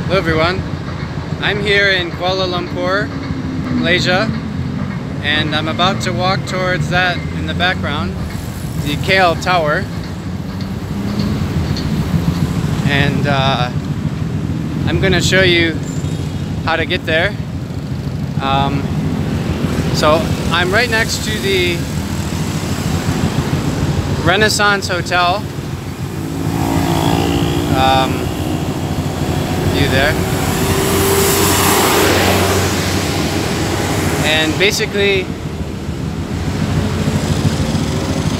Hello everyone, I'm here in Kuala Lumpur, Malaysia, and I'm about to walk towards that in the background, the KL Tower, and I'm going to show you how to get there. So I'm right next to the Renaissance Hotel. View there. And basically,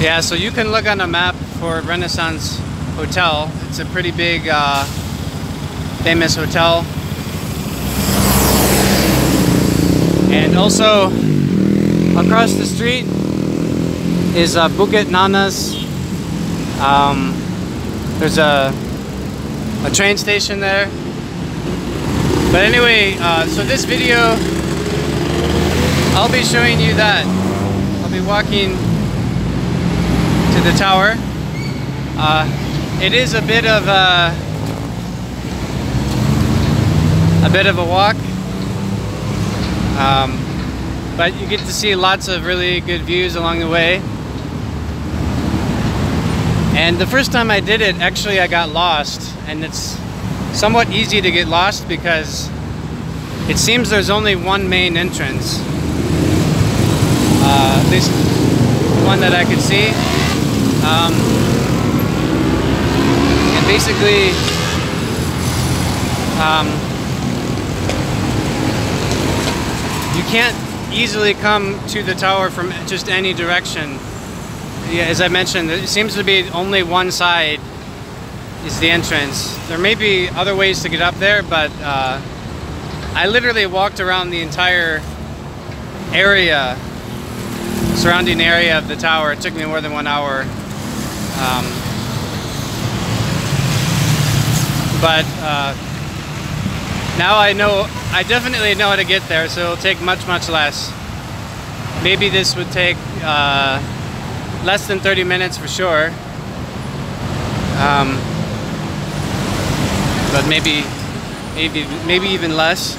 yeah, so you can look on a map for Renaissance Hotel. It's a pretty big, famous hotel. And also, across the street is Bukit Nanas. There's a train station there. But anyway, so this video, I'll be showing you that. I'll be walking to the tower. It is a bit of a walk, but you get to see lots of really good views along the way. And the first time I did it, actually I got lost, and it's somewhat easy to get lost because it seems there's only one main entrance. At least one that I could see. And basically, you can't easily come to the tower from just any direction. Yeah, as I mentioned, it seems to be only one side is the entrance. There may be other ways to get up there, but I literally walked around the entire area, surrounding area of the tower. It took me more than 1 hour. But now I definitely know how to get there, so it'll take much less. Maybe this would take less than 30 minutes for sure. But maybe even less.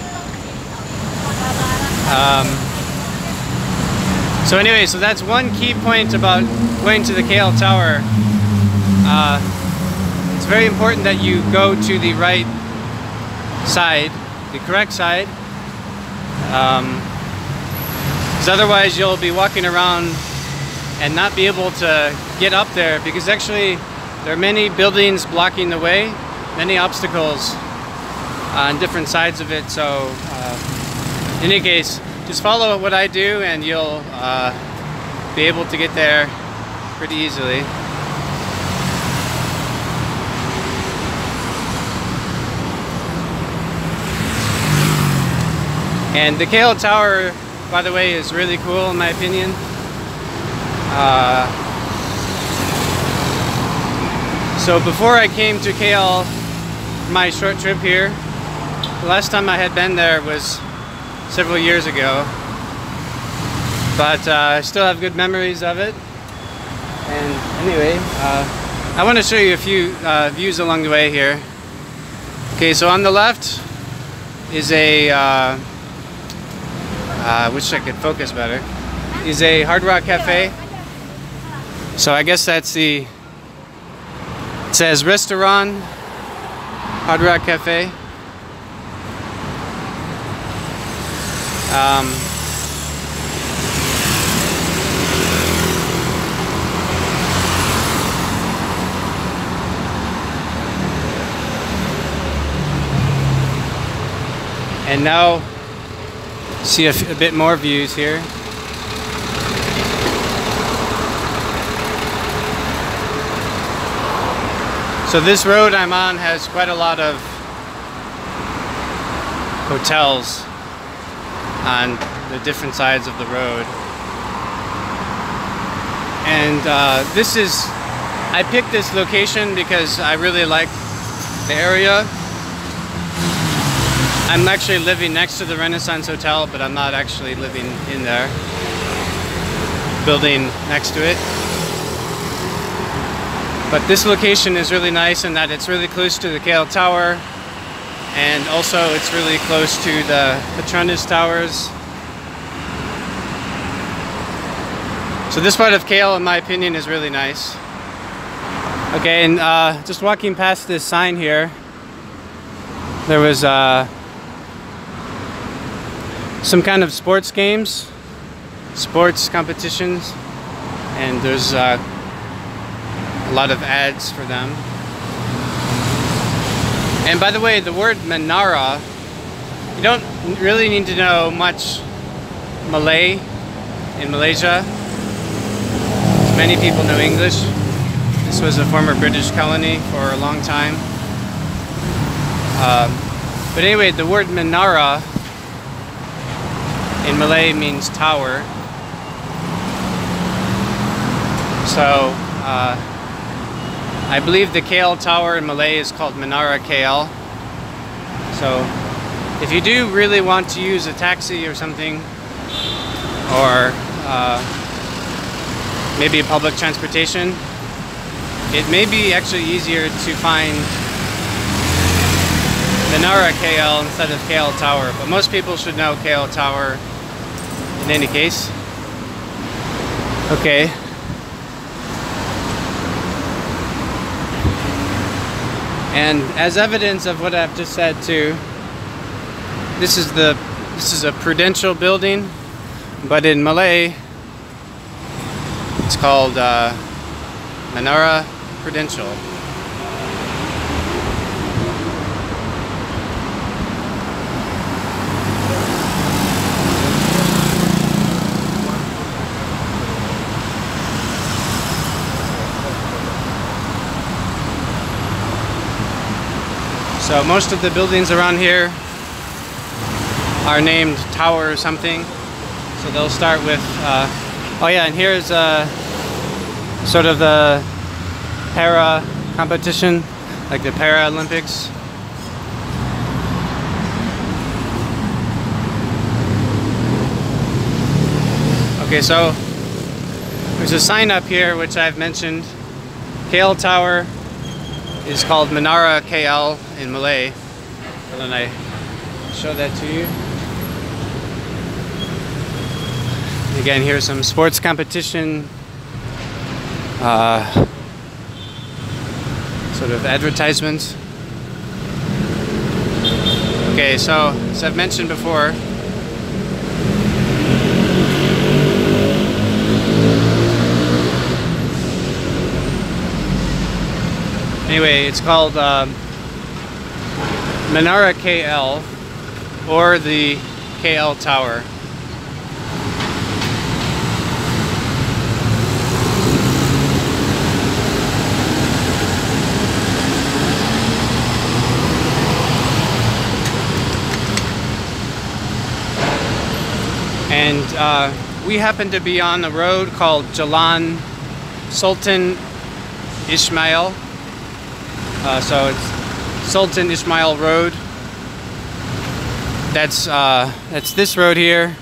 So anyway, so that's one key point about going to the KL Tower. It's very important that you go to the right side, the correct side, because otherwise you'll be walking around and not be able to get up there, because actually there are many buildings blocking the way, many obstacles on different sides of it. So in any case, just follow what I do and you'll be able to get there pretty easily. And the KL Tower, by the way, is really cool in my opinion. So before I came to KL, my short trip here, the last time I had been there was several years ago, but I still have good memories of it. And anyway, I want to show you a few views along the way here. Okay, so on the left is a, I wish I could focus better, is a Hard Rock Cafe. So I guess that's it says Restaurant Hard Rock Cafe. And now see a bit more views here. So this road I'm on has quite a lot of hotels on the different sides of the road. And I picked this location because I really like the area. I'm actually living next to the Renaissance Hotel, but I'm not actually living in there. Building next to it. But this location is really nice in that it's really close to the KL Tower. and also it's really close to the Petronas Towers. So this part of KL, in my opinion, is really nice. Okay, and just walking past this sign here, there was some kind of sports games, sports competitions, and there's a lot of ads for them. And by the way, the word Menara, you don't really need to know much Malay in Malaysia. Many people know English. This was a former British colony for a long time. But anyway, the word Menara in Malay means tower. So I believe the KL Tower in Malay is called Menara KL. So if you do really want to use a taxi or something, or maybe a public transportation, it may be actually easier to find Menara KL instead of KL Tower, but most people should know KL Tower in any case. Okay. And as evidence of what I've just said too, this is a Prudential building, but in Malay it's called Menara Prudential. So most of the buildings around here are named Tower or something. So they'll start with, oh yeah, and here's sort of the para competition, like the Paralympics. Okay, so there's a sign up here which I've mentioned. KL Tower is called Menara KL in Malay. And then I show that to you. Again, here's some sports competition, sort of advertisements. Okay, so as I've mentioned before, anyway, it's called Menara KL, or the KL Tower. And we happen to be on a road called Jalan Sultan Ismail. So it's Sultan Ismail Road. That's this road here,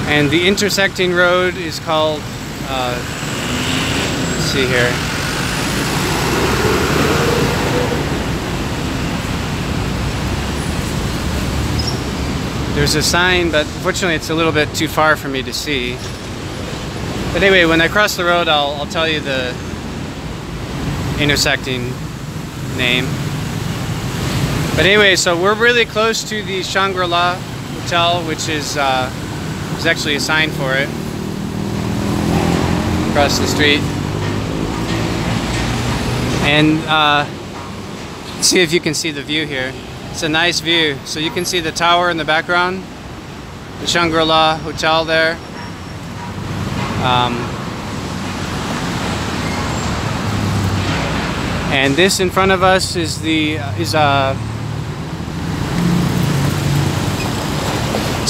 and the intersecting road is called. Let's see here. There's a sign, but unfortunately it's a little bit too far for me to see. But anyway, when I cross the road, I'll tell you the intersecting name. But anyway, so we're really close to the Shangri-La Hotel, which is there's actually a sign for it across the street. And see if you can see the view here. It's a nice view. So you can see the tower in the background, the Shangri-La Hotel there. And this in front of us is it's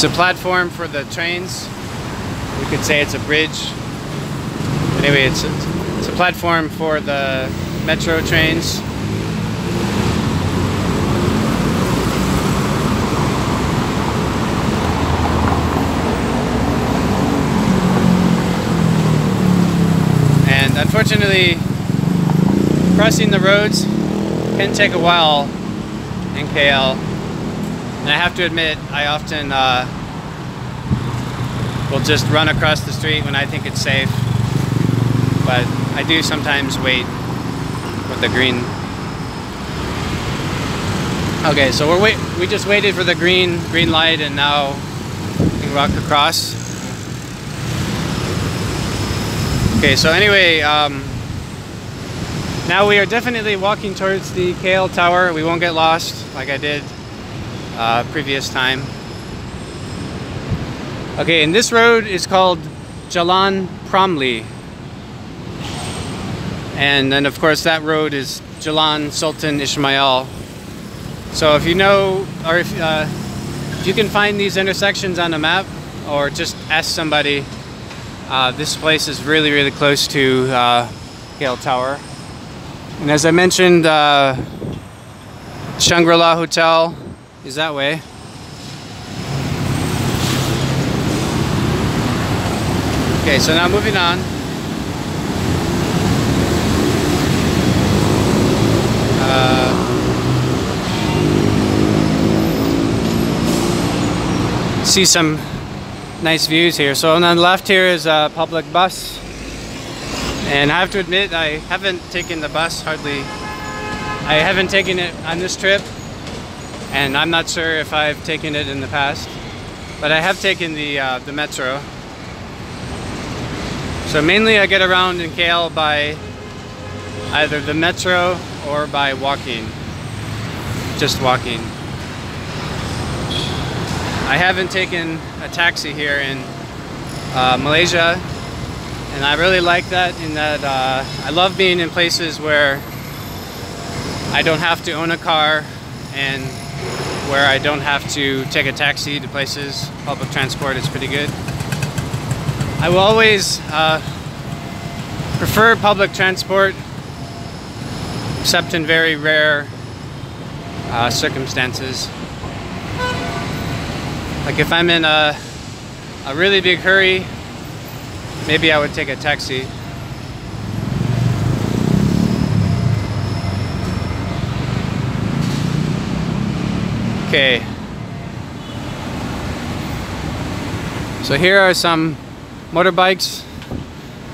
a platform for the trains. We could say it's a bridge. But anyway, it's a platform for the metro trains. And unfortunately, crossing the roads can take a while, in KL. And I have to admit, I often will just run across the street when I think it's safe. But I do sometimes wait with the green. Okay, so we just waited for the green light, and now we can walk across. Okay, so anyway, now we are definitely walking towards the KL Tower. We won't get lost like I did previous time. Okay, and this road is called Jalan Pramli. And then of course that road is Jalan Sultan Ismail. So if you know, or if you can find these intersections on a map, or just ask somebody, this place is really, really close to KL Tower. And as I mentioned, Shangri-La Hotel is that way. Okay, so now moving on. See some nice views here. So on the left here is a public bus, and I have to admit I haven't taken the bus hardly. I haven't taken it on this trip, and I'm not sure if I've taken it in the past, but I have taken the metro. So mainly I get around in KL by either the metro or by walking, just walking. I haven't taken a taxi here in Malaysia, and I really like that in that I love being in places where I don't have to own a car and where I don't have to take a taxi to places. Public transport is pretty good. I will always prefer public transport, except in very rare circumstances. Like if I'm in a really big hurry, maybe I would take a taxi. Okay. So here are some motorbikes.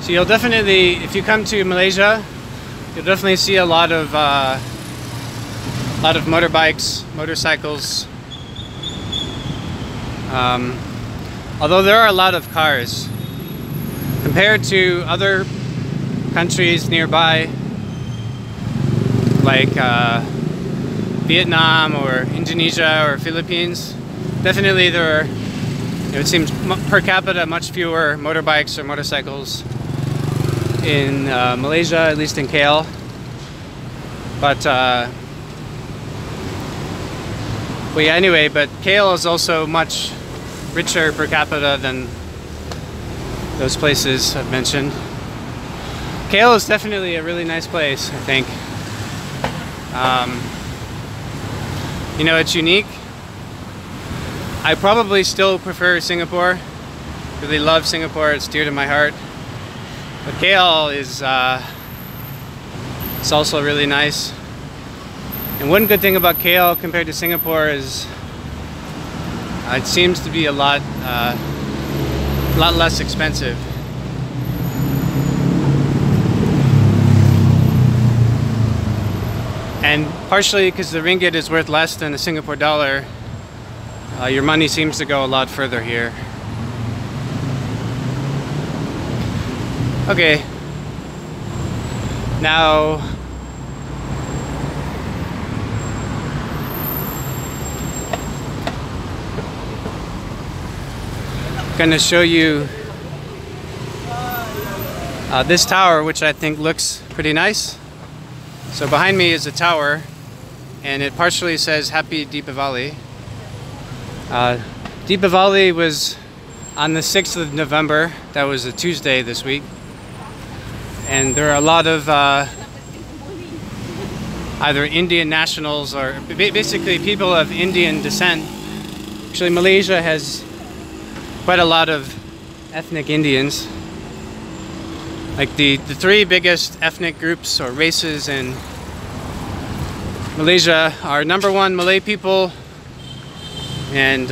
So you'll definitely, if you come to Malaysia, you'll definitely see a lot of motorbikes, motorcycles. Although there are a lot of cars compared to other countries nearby, like Vietnam or Indonesia or Philippines, definitely there are, it seems per capita, much fewer motorbikes or motorcycles in Malaysia, at least in KL. But well, yeah, anyway, but KL is also much richer per capita than those places I've mentioned. KL is definitely a really nice place, I think. You know, it's unique. I probably still prefer Singapore. Really love Singapore, it's dear to my heart. But KL is it's also really nice. And one good thing about KL compared to Singapore is it seems to be a lot less expensive. And partially because the ringgit is worth less than the Singapore dollar, your money seems to go a lot further here. Okay, now I'm going to show you this tower, which I think looks pretty nice. So behind me is a tower, and it partially says Happy Deepavali. Deepavali was on the 6th of November. That was a Tuesday this week. And there are a lot of either Indian nationals or basically people of Indian descent. Actually, Malaysia has quite a lot of ethnic Indians. Like the three biggest ethnic groups or races in Malaysia are #1 Malay people, and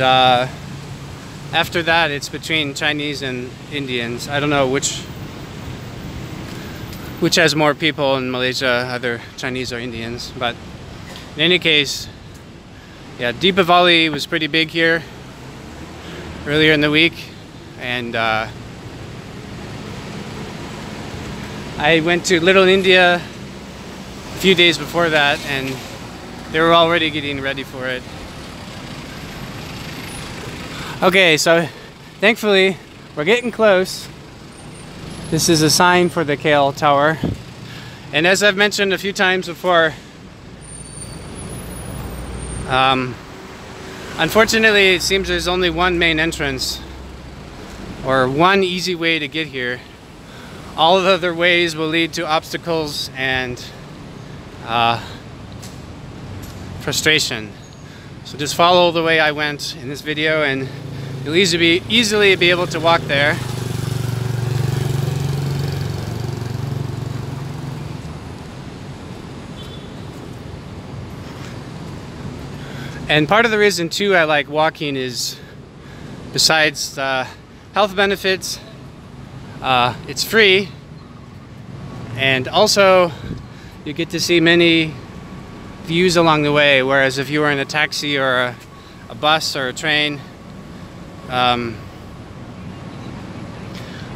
after that it's between Chinese and Indians. I don't know which has more people in Malaysia, either Chinese or Indians, but in any case, yeah, Deepavali was pretty big here earlier in the week, and I went to Little India a few days before that, and they were already getting ready for it. Okay, so thankfully we're getting close. This is a sign for the KL Tower, and as I've mentioned a few times before, unfortunately it seems there's only one main entrance, or one easy way to get here. All of the other ways will lead to obstacles and frustration. So just follow the way I went in this video, and you'll easily be able to walk there. And part of the reason too I like walking is, besides the health benefits, it's free, and also you get to see many views along the way, whereas if you were in a taxi or a bus or a train,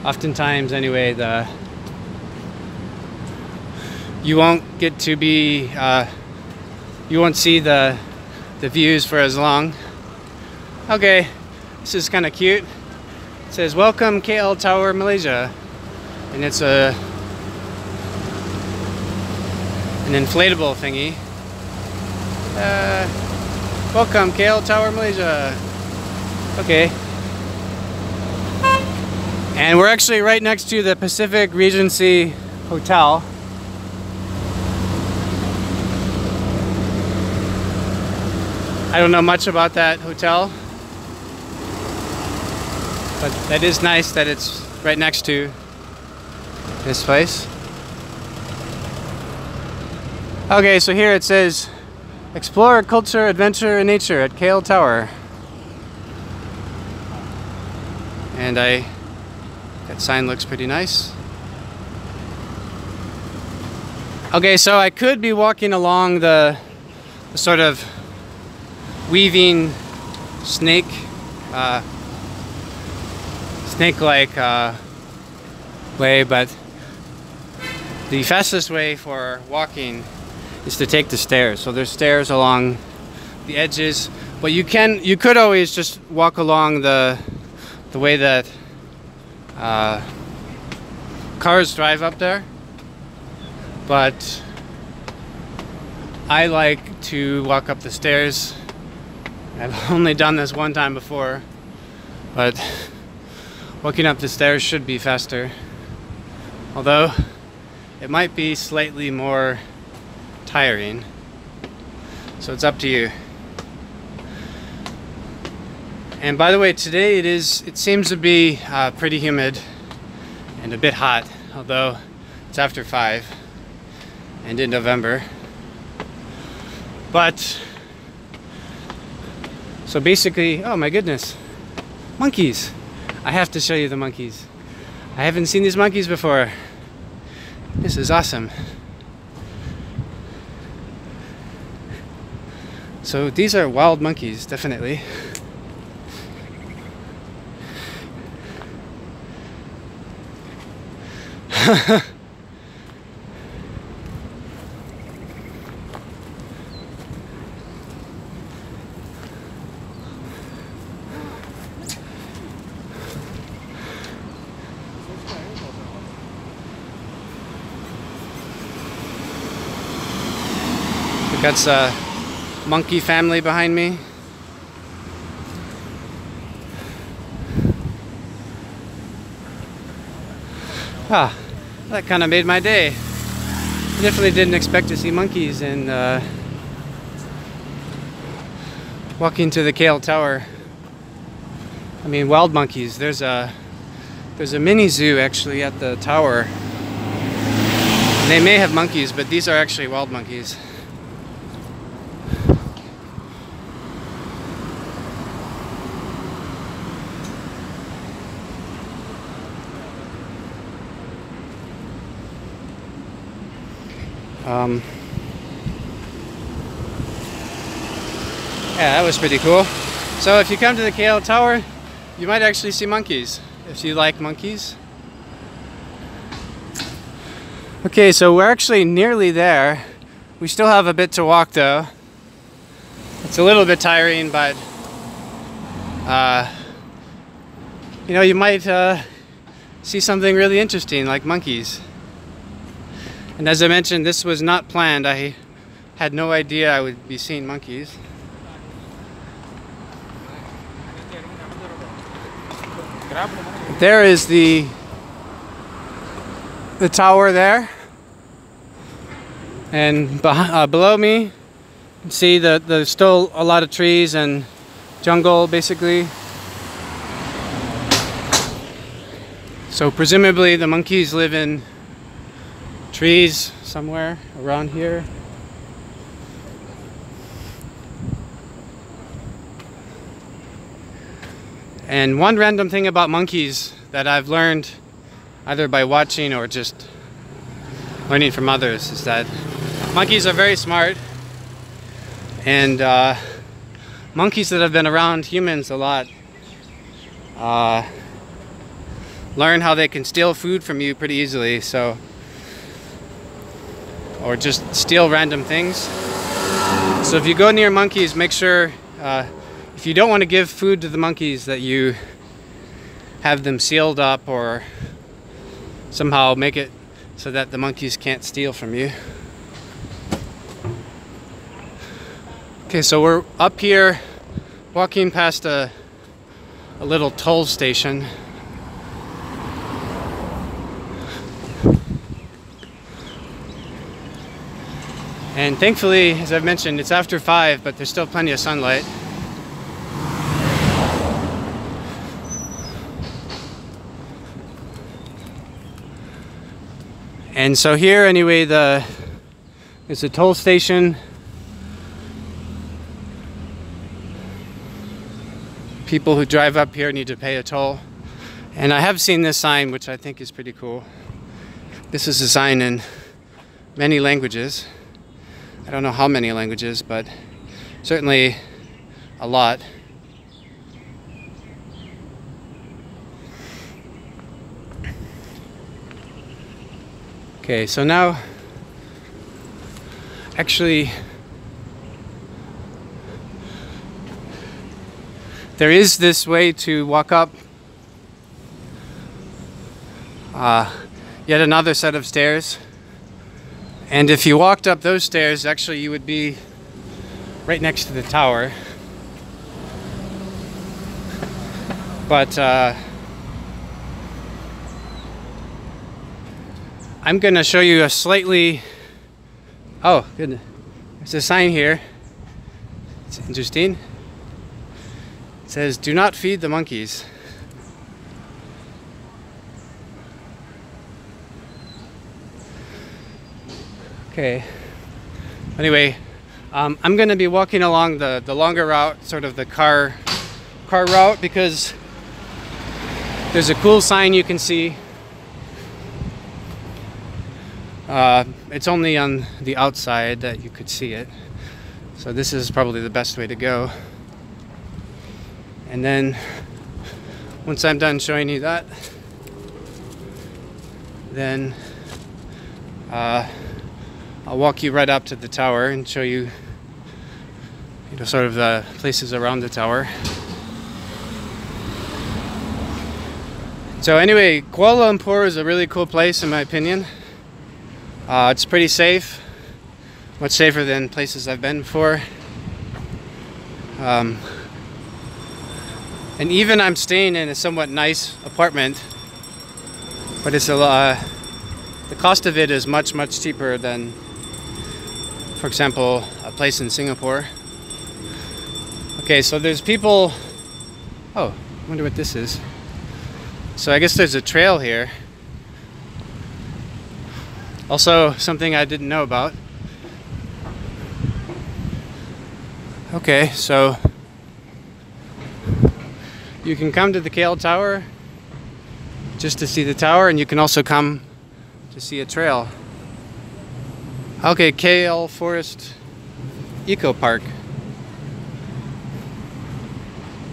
oftentimes anyway, you won't get to be, you won't see the views for as long. Okay, this is kind of cute. It says, "Welcome KL Tower, Malaysia," and it's an inflatable thingy. Welcome KL Tower, Malaysia. Okay. And we're actually right next to the Pacific Regency Hotel. I don't know much about that hotel, but that is nice that it's right next to this place. Okay, so here it says, "Explore culture, adventure, and nature at KL Tower." And that sign looks pretty nice. Okay, so I could be walking along the sort of weaving snake-like way, but the fastest way for walking is to take the stairs. So there's stairs along the edges, but you could always just walk along the way that cars drive up there, but I like to walk up the stairs. I've only done this one time before, but walking up the stairs should be faster, although it might be slightly more tiring, so it's up to you. And by the way, today it seems to be pretty humid and a bit hot, although it's after 5 and in November. But so basically, oh my goodness, monkeys. I have to show you the monkeys. I haven't seen these monkeys before. This is awesome. So these are wild monkeys, definitely. That's a monkey family behind me. Ah, that kind of made my day. I definitely didn't expect to see monkeys and walking to the KL Tower. I mean, wild monkeys. There's a mini zoo actually at the tower. They may have monkeys, but these are actually wild monkeys. Yeah, that was pretty cool. So if you come to the KL Tower, you might actually see monkeys, if you like monkeys. Okay, so we're actually nearly there. We still have a bit to walk though. It's a little bit tiring, but you know, you might see something really interesting like monkeys. And as I mentioned, this was not planned. I had no idea I would be seeing monkeys. There is the tower there, and below me you can see that there's still a lot of trees and jungle basically. So presumably the monkeys live in trees somewhere around here. And one random thing about monkeys that I've learned either by watching or just learning from others is that monkeys are very smart, and monkeys that have been around humans a lot learn how they can steal food from you pretty easily, so, or just steal random things. So if you go near monkeys, make sure if you don't want to give food to the monkeys, that you have them sealed up or somehow make it so that the monkeys can't steal from you. Okay, so we're up here walking past a little toll station. And thankfully, as I've mentioned, it's after 5, but there's still plenty of sunlight. And so here, anyway, it's a toll station. People who drive up here need to pay a toll. And I have seen this sign, which I think is pretty cool. This is a sign in many languages. I don't know how many languages, but certainly a lot. Okay, so now, actually, there is this way to walk up yet another set of stairs. And if you walked up those stairs, actually you would be right next to the tower. But I'm gonna show you a slightly, oh goodness, there's a sign here. It's interesting. It says, "Do not feed the monkeys." Okay, anyway, I'm going to be walking along the longer route, sort of the car route, because there's a cool sign you can see. It's only on the outside that you could see it, so this is probably the best way to go. And then once I'm done showing you that, then I'll walk you right up to the tower and show you, sort of the places around the tower. So anyway, Kuala Lumpur is a really cool place in my opinion. It's pretty safe, much safer than places I've been before. And even I'm staying in a somewhat nice apartment, but it's the cost of it is much cheaper than, for example, a place in Singapore. Okay, so there's people, oh, I wonder what this is. So I guess there's a trail here. Also, something I didn't know about. Okay, so you can come to the KL Tower just to see the tower, and you can also come to see a trail. Okay, KL Forest Eco Park.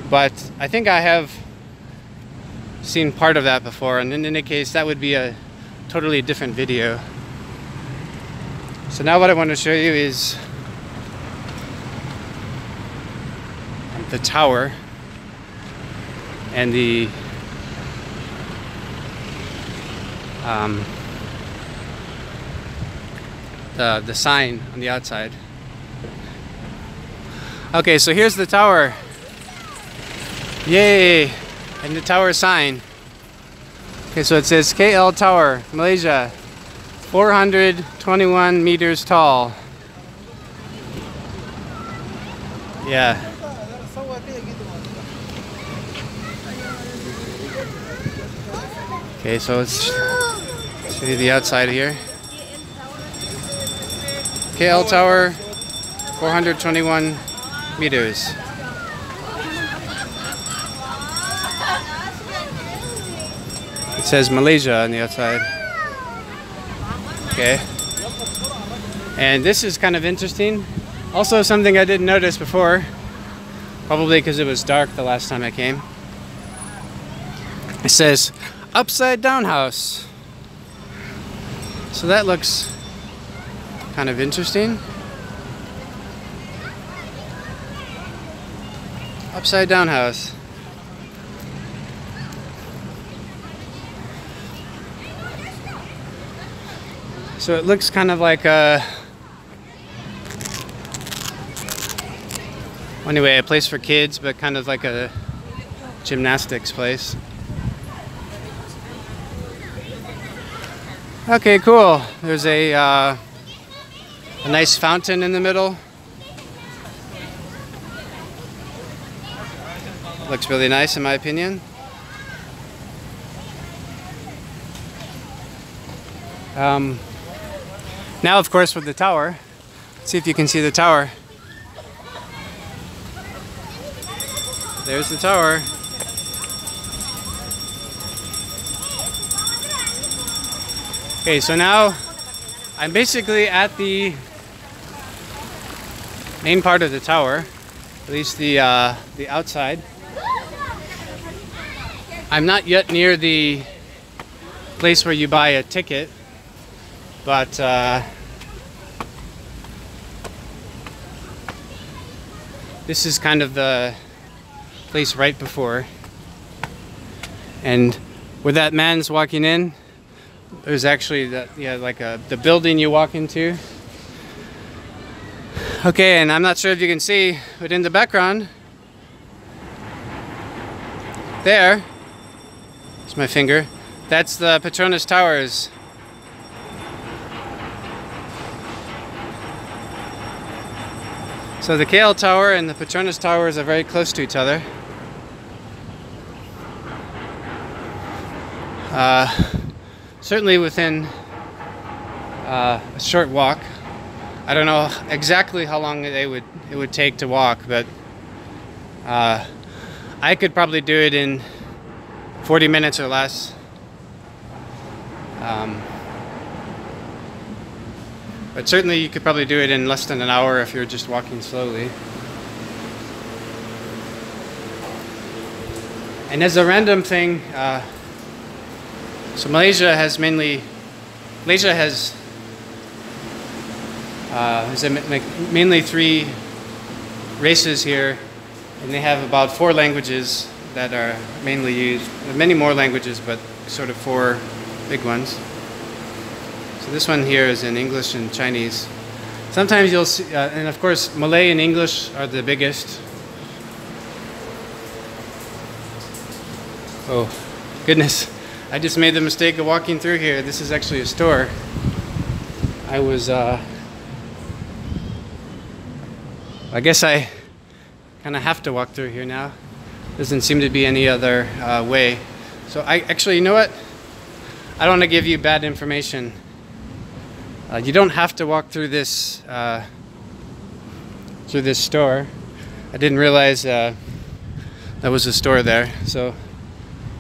But I think I have seen part of that before, and in any case that would be a totally different video. So now what I want to show you is the tower and the sign on the outside. Okay, so here's the tower. Yay! And the tower sign. Okay, so it says KL Tower, Malaysia, 421 meters tall. Yeah. Okay, so let's show you the outside here. KL Tower, 421 meters. It says Malaysia on the outside. Okay. And this is kind of interesting. Also something I didn't notice before, probably because it was dark the last time I came. It says upside down house. So that looks kind of interesting. Upside down house. So it looks kind of like a, anyway, a place for kids, but kind of like a gymnastics place. Okay, cool. There's a nice fountain in the middle. Looks really nice in my opinion. Now, of course, with the tower, let's see if you can see the tower. There's the tower. Okay, so now I'm basically at the main part of the tower, at least the outside. I'm not yet near the place where you buy a ticket, but this is kind of the place right before. And where that man's walking in, there's actually the building you walk into. Okay, and I'm not sure if you can see, but in the background, there's my finger. That's the Petronas Towers. So the KL Tower and the Petronas Towers are very close to each other. Certainly within a short walk. I don't know exactly how long it would take to walk, but I could probably do it in 40 minutes or less. But certainly you could probably do it in less than an hour if you're just walking slowly. And as a random thing, so Malaysia has mainly three races here, and they have about 4 languages that are mainly used. Many more languages, but sort of 4 big ones. So this one here is in English and Chinese. Sometimes you'll see, and of course Malay and English are the biggest. Oh, goodness. I just made the mistake of walking through here. This is actually a store. I guess I kind of have to walk through here now. Doesn't seem to be any other way. So actually, you know what? I don't want to give you bad information. You don't have to walk through this store. I didn't realize there was a store there. So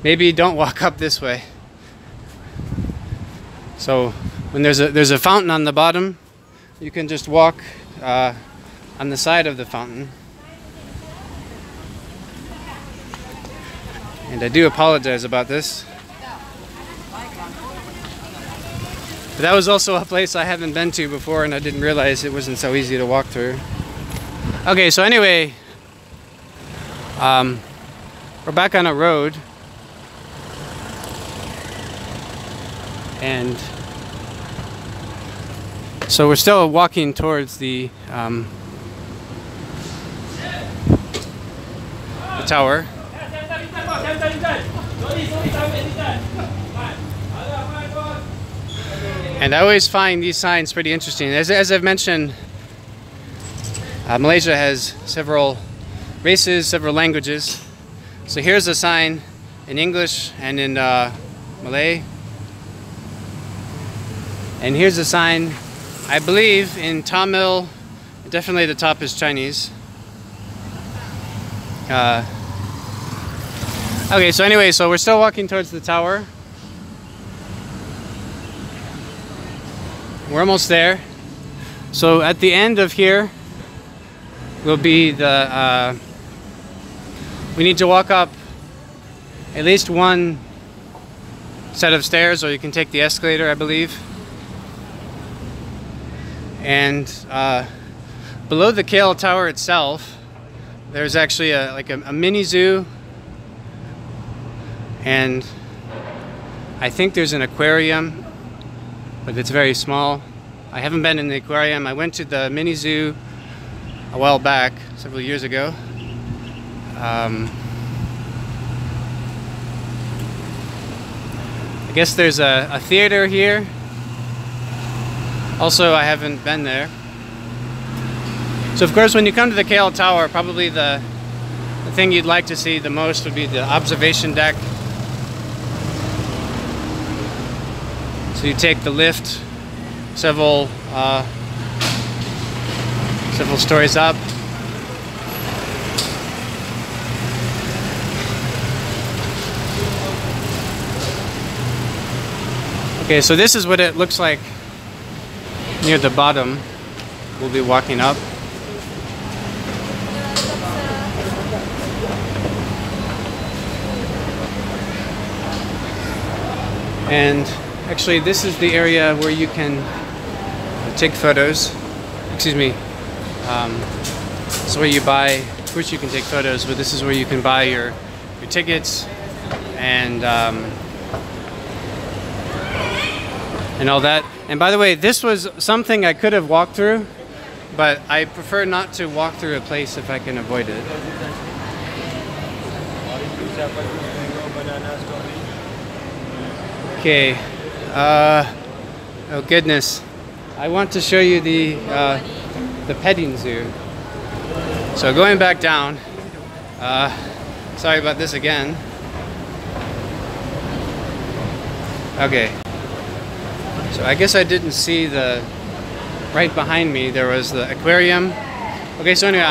maybe don't walk up this way. So when there's a fountain on the bottom, you can just walk on the side of the fountain. And I do apologize about this. But that was also a place I haven't been to before, and I didn't realize it wasn't so easy to walk through. Okay, so anyway, we're back on a road. And so we're still walking towards the tower. And I always find these signs pretty interesting. As I've mentioned, Malaysia has several races, several languages. So here's a sign in English and in Malay. And here's a sign, I believe, in Tamil. Definitely the top is Chinese. Okay, so anyway, so we're still walking towards the tower. We're almost there. So at the end of here will be the, we need to walk up at least one set of stairs, or you can take the escalator, I believe. And below the KL Tower itself, there's actually a mini zoo, and I think there's an aquarium, but it's very small. I haven't been in the aquarium. I went to the mini zoo a while back, several years ago. I guess there's a theater here. Also, I haven't been there. So of course, when you come to the KL Tower, probably the thing you'd like to see the most would be the observation deck. So you take the lift several stories up. Okay, so this is what it looks like near the bottom. We'll be walking up. And actually, this is the area where you can take photos. Excuse me. So where you buy, of course you can take photos, but this is where you can buy your tickets and all that. And by the way, this was something I could have walked through, but I prefer not to walk through a place if I can avoid it. Okay. Oh goodness. I want to show you the petting zoo. So going back down, sorry about this again. Okay. So I guess I didn't see right behind me there was the aquarium. Okay, so anyway,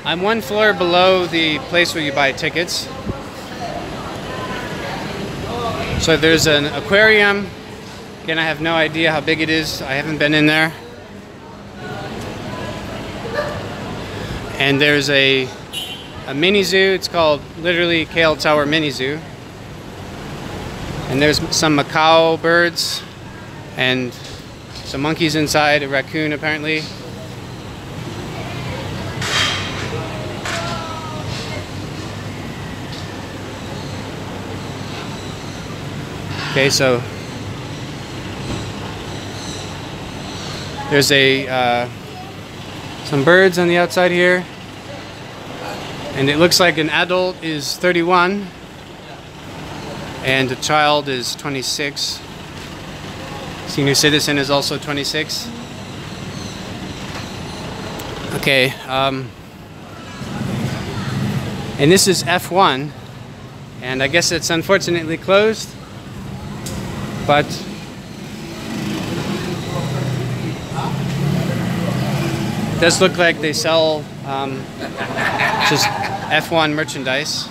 I'm one floor below the place where you buy tickets. So there's an aquarium. Again, I have no idea how big it is. I haven't been in there. And there's a mini zoo. It's called literally KL Tower Mini Zoo. And there's some macaw birds and some monkeys inside, a raccoon apparently. Okay, so there's some birds on the outside here, and it looks like an adult is 31 and a child is 26. Senior citizen is also 26. Okay, and this is F1, and I guess it's unfortunately closed, but it does look like they sell just F1 merchandise.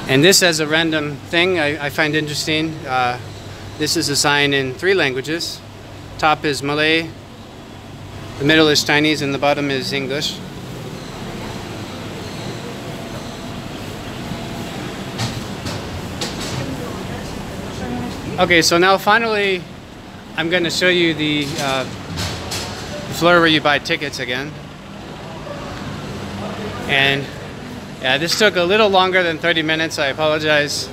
And this, as a random thing I find interesting, this is a sign in 3 languages. top is Malay, the middle is Chinese, and the bottom is English. Okay, so now finally I'm going to show you the floor where you buy tickets again. And yeah, this took a little longer than 30 minutes, I apologize.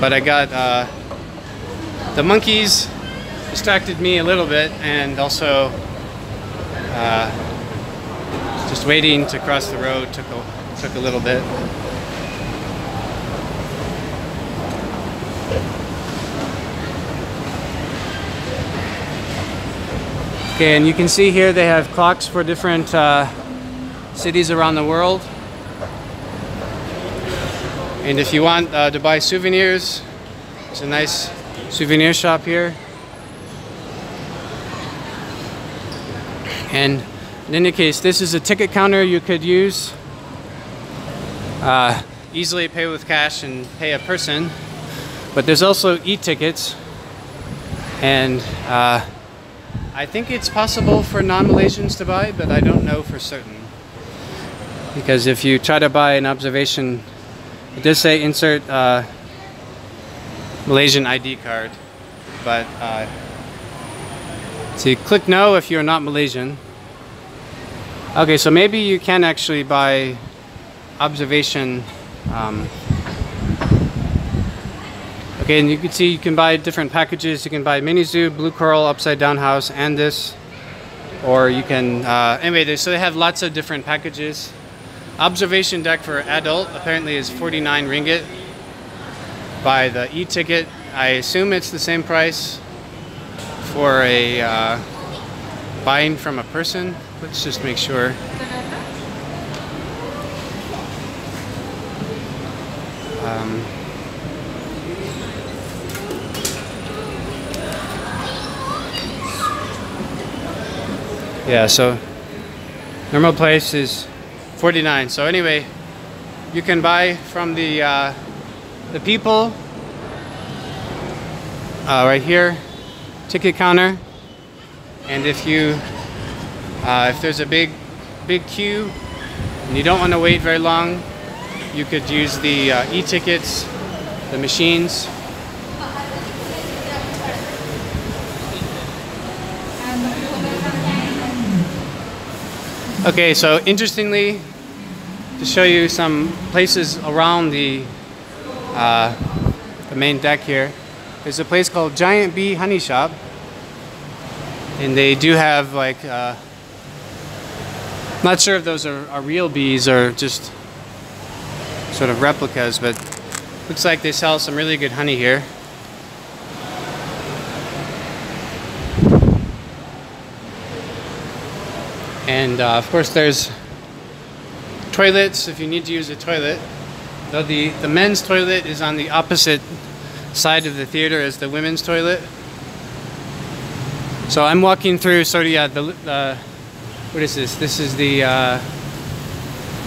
But I got the monkeys distracted me a little bit, and also just waiting to cross the road took a little bit. Okay, and you can see here they have clocks for different cities around the world. And if you want to buy souvenirs, there's a nice souvenir shop here. And in any case, this is a ticket counter you could use. Easily pay with cash and pay a person. But there's also e-tickets. And I think it's possible for non-Malaysians to buy, but I don't know for certain. Because if you try to buy an observation, it does say insert Malaysian ID card, but so you click no if you're not Malaysian. Okay, so maybe you can actually buy observation. Okay, and you can see you can buy different packages. You can buy mini zoo, blue coral, upside down house, and this, or you can anyway. So they have lots of different packages. Observation deck for adult apparently is 49 ringgit. By the e-ticket, I assume it's the same price for a buying from a person. Let's just make sure. Yeah, so normal price is 49. So anyway, you can buy from the people right here, ticket counter. And if you if there's a big queue and you don't want to wait very long, you could use the e-tickets, the machines. Okay, so interestingly, to show you some places around the main deck here, there's a place called Giant Bee Honey Shop, and they do have like not sure if those are real bees or just sort of replicas, but looks like they sell some really good honey here. And of course there's toilets if you need to use a toilet. Though the men's toilet is on the opposite side of the theater as the women's toilet. So I'm walking through sort of, yeah, what is this? This is the,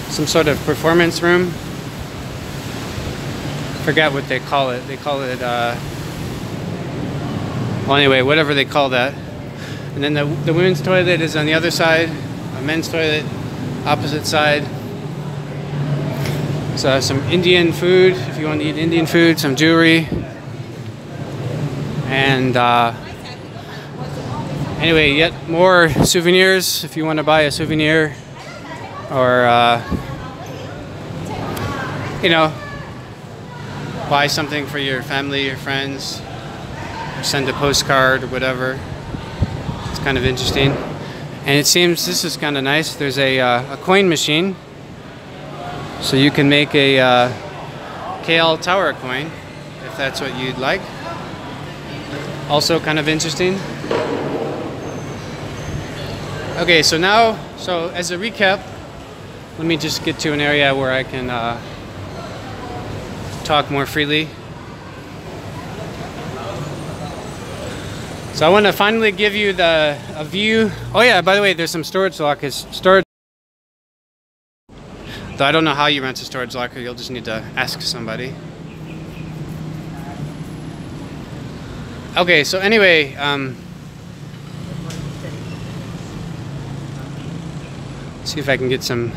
some sort of performance room. Forget what they call it. They call it, well anyway, whatever they call that. And then the women's toilet is on the other side. Men's toilet, opposite side. So some Indian food, if you want to eat Indian food, some jewelry. And anyway, yet more souvenirs if you want to buy a souvenir. Or, you know, buy something for your family, your friends. Or send a postcard or whatever. It's kind of interesting. And it seems this is kind of nice. There's a coin machine, so you can make a KL Tower coin if that's what you'd like. Also kind of interesting. Okay, so now, as a recap, let me just get to an area where I can talk more freely. So I want to finally give you a view. Oh yeah, by the way, there's some storage lockers. Though I don't know how you rent a storage locker, you'll just need to ask somebody. Okay, so anyway, see if I can get some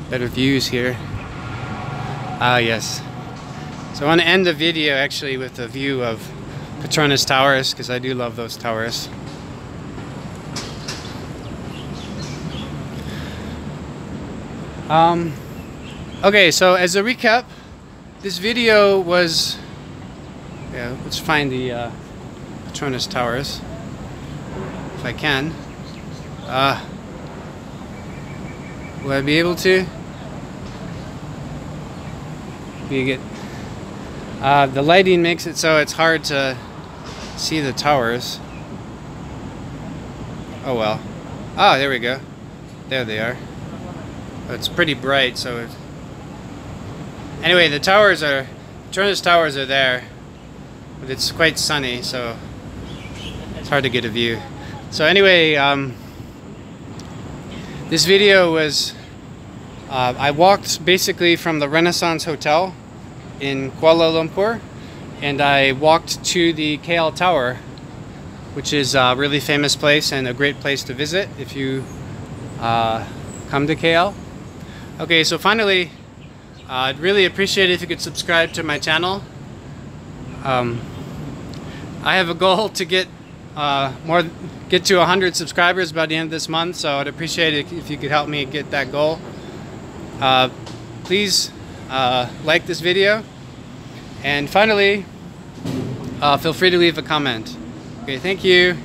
better views here. Ah, yes. So I want to end the video actually with a view of Petronas Towers, because I do love those towers. Okay, so as a recap, this video was, yeah, let's find the Petronas Towers, if I can. Will I be able to? The lighting makes it so it's hard to see the towers. Oh well. Ah, there we go. There they are. It's pretty bright, so it... Anyway, the towers are... Petronas Towers are there. But it's quite sunny, so it's hard to get a view. So anyway, this video was... I walked basically from the Renaissance Hotel in Kuala Lumpur, and I walked to the KL Tower, which is a really famous place and a great place to visit if you come to KL. Okay, so finally, I'd really appreciate it if you could subscribe to my channel. I have a goal to get to 100 subscribers by the end of this month, so I'd appreciate it if you could help me get that goal. Please like this video, and finally, feel free to leave a comment. Okay, thank you.